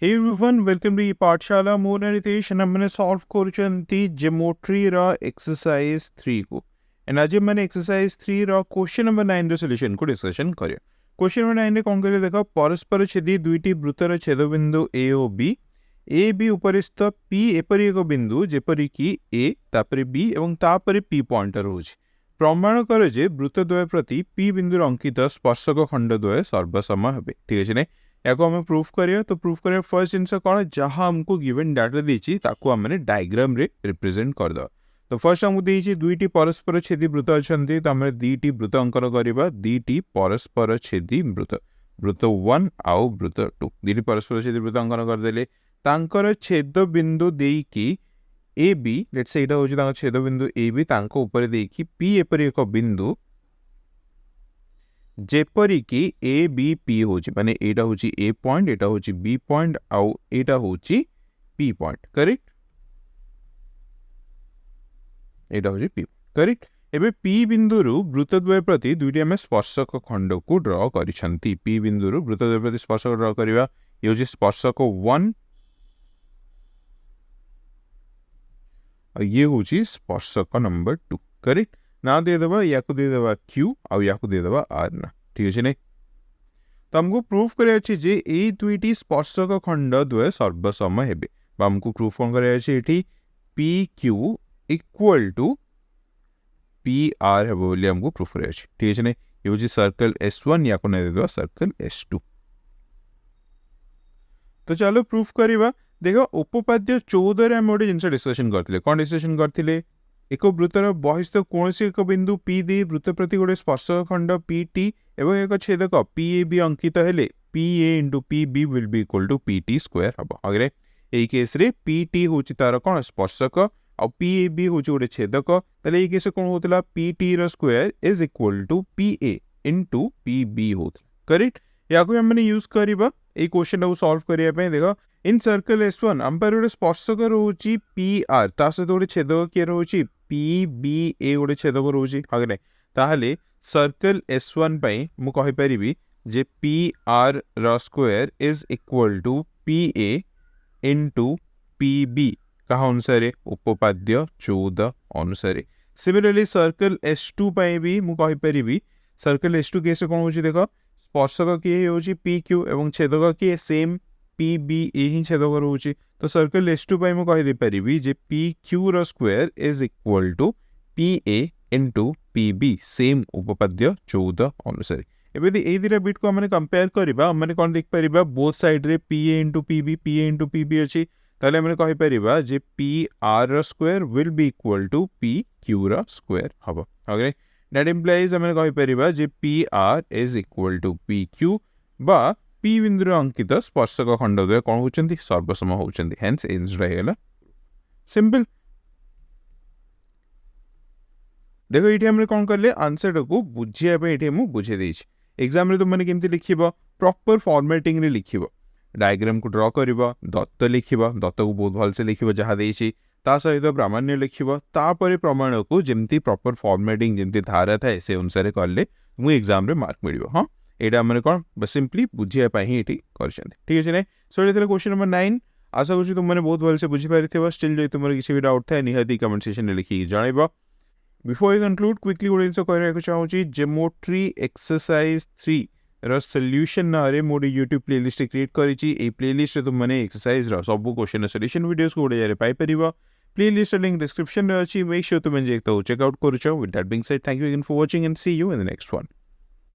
Hey everyone, welcome to the पाठशाला मोर Ritesh and हमने solve करूचंती geometry रा एक्सरसाइज 3 को एंड आज मैंने एक्सरसाइज 3 रा क्वेश्चन नंबर 9 रो सॉल्यूशन को डिस्कशन करियो। क्वेश्चन नंबर 9 रे कोन करे देखो परस्पर छेदी दुईटी वृत्तर छेदबिंदु ए और बी उपरिस्थ पी एपरि एक बिंदु जेपरि कि ए तापरे बी एवं तापरे पी पॉइंट रहउछि। प्रमाण करे जे वृत्तद्वय प्रति पी बिंदु अंकित स्पर्शक खंडद्वय सर्वसम हेबे। ठीक अछि ने या आम प्रूफ करिया तो प्रूफ करिया फर्स्ट जिनस कौन जहाँ हमको गिवन डाटा देछि ताको हमने डायग्राम रे रिप्रेजेंट कर दो। तो फर्स्ट हमको देछि दुईटी परस्पर छेदी वृत्त अछंती तो हमने दीटी वृत्त अंकन करिबा दीटी परस्पर छेदी वृत्त वृत्त 1 आउ वृत्त 2 दीटी परस्पर छेदी वृत्त अंकन कर देले तांकर छेद बिंदु देकी ए बी लेट्स से एटा होछि तांकर छेद बिंदु ए बी तांको ऊपर देकी पी एपरि एक बिंदु जेपरी कि ए बी पी होची माने एटा होची ए पॉइंट एटा होची बी पॉइंट आउ एटा होची पी पॉइंट करेक्ट एटा होची पी करेक्ट। एबे पी बिंदुरु वृत्तद्वय प्रति दुईटी हम स्पर्शक खंड को ड्रॉ करिसंती। पी बिंदुरु वृत्तद्वय प्रति स्पर्शक ड्रॉ करिवा ये होची स्पर्शक 1 और ये होची स्पर्शक नंबर 2 करेक्ट। ना दे देबा या को दे देबा q और या को दे देबा r ना। ठीक अछि नै तो हमको प्रूफ करे अछि जे ए दुईटी स्पर्शक खंड द्वय सर्वसम हेबे बा हमको प्रूफ कोन करे अछि एठी pq इक्वल टू pr हेबो बोली हमको प्रूफ करे अछि। ठीक अछि नै ये होची सर्कल s1 या को नै दे देबा सर्कल s2। तो चलो प्रूफ करिबा देखो उपपाद्य 14 रे हम ओडे जिंस डिस्कशन करथिले कोन डिस्कशन करथिले एक वृत्तर बहिस्थ कौनसी एक बिंदु पी दे वृत्त प्रति गोटे स्पर्शक खंड पी टी एवं एक छेदक पी ए बी अंकित हेले P A into P B will be equal to P T square हम अगर यही केस रे पी टी होची तार कौन स्पर्शक और पी ए बी होची गोटे छेदक ताले यही केस कौन होतला पी टी रो square is equal to P A into P B होतला करेक्ट। या को हमने यूज करबा ए क्वेश्चन को सॉल्व करिया पे देखो इन सर्कल S1 हम पर गोटे स्पर्शक रोची पी आर ता सहित गोटे छेदक के रोची पी बी ए गोटे छेदक रोची आगे ताहले सर्कल S1 पई मु कहि परिबी जे पी आर रो square is equal to P A into P B कहा अनुसार उपपाद्य 14 अनुसार। सिमिलरली सर्कल S2 पई भी मु कहि परिबी सर्कल S2 केस कोन होची देखो स्पर्शक के होची पी क्यू एवं छेदक के सेम पी बी ए ही छेदक रोची तो सर्कल S2 पई मु कहि दे परिबी जे पी क्यू रो square is equal to P A into P B same उपपाद्य 14 अनुसार। एबे दी ए दिरा बिट को हमने कंपेयर करबा हमने कोन देख परिबा बोथ साइड रे P A into P B अछि ताले हमने कहि परिबा जे पी आर रो square will be equal to P Q रो स्क्वायर हबो ओके दैट इंप्लाइज हमने कहि परिबा जे P R is equal to P Q बा पी बिंदु अंकित स्पर्शक खंडद्वय कौन होचंती सर्वसम होचंती हेंस आंसर रहेला सिंपल। देखो ये हमने कौन करले आंसर को बुझिया पे एठी हम बुझे देछि एग्जाम रे तो माने केमती लिखिबो प्रॉपर फॉर्मेटिंग रे लिखिबो डायग्राम को ड्रॉ करिबो दत्त लिखिबो दत्त को बहुत भल से लिखिबो जहा देछि ता सहित प्रामाण्य लिखिबो तापरे प्रमाण को जेमती प्रॉपर फॉर्मेटिंग जेमती धारा थाए से अनुसार करले मु एग्जाम रे मार्क मिलिबो। हां एटा हमने कौन बस सिंपली बुझिया पाई ही एठी करछन्ते। ठीक अछि नै सो एथले क्वेश्चन नंबर 9 आशा करछु तुम माने बहुत भल से बुझि पारिथिबो स्टिल जे तुमर किछि भी डाउट थाए निहाती कमेंट सेक्शन रे लिखि जानिबो। बिफोर आई कंक्लूड क्विकली गोटे जिन कहना चाहूँगी ज्योमेट्री एक्सरसाइज 3 रो सॉल्यूशन ना रे मोडी यूट्यूब प्लेलिस्ट क्रिएट करिछि ए प्लेलिस्ट तुम माने एक्सरसाइज रो सब क्वेश्चन सॉल्यूशन वीडियोस को गोटे जारे पाई परिबो प्लेलिस्ट लिंक डिस्क्रिप्शन रे अछि मेक श्योर तुम जे चेक आउट करूछो। With that being said thank you again for watching and see you in the next one.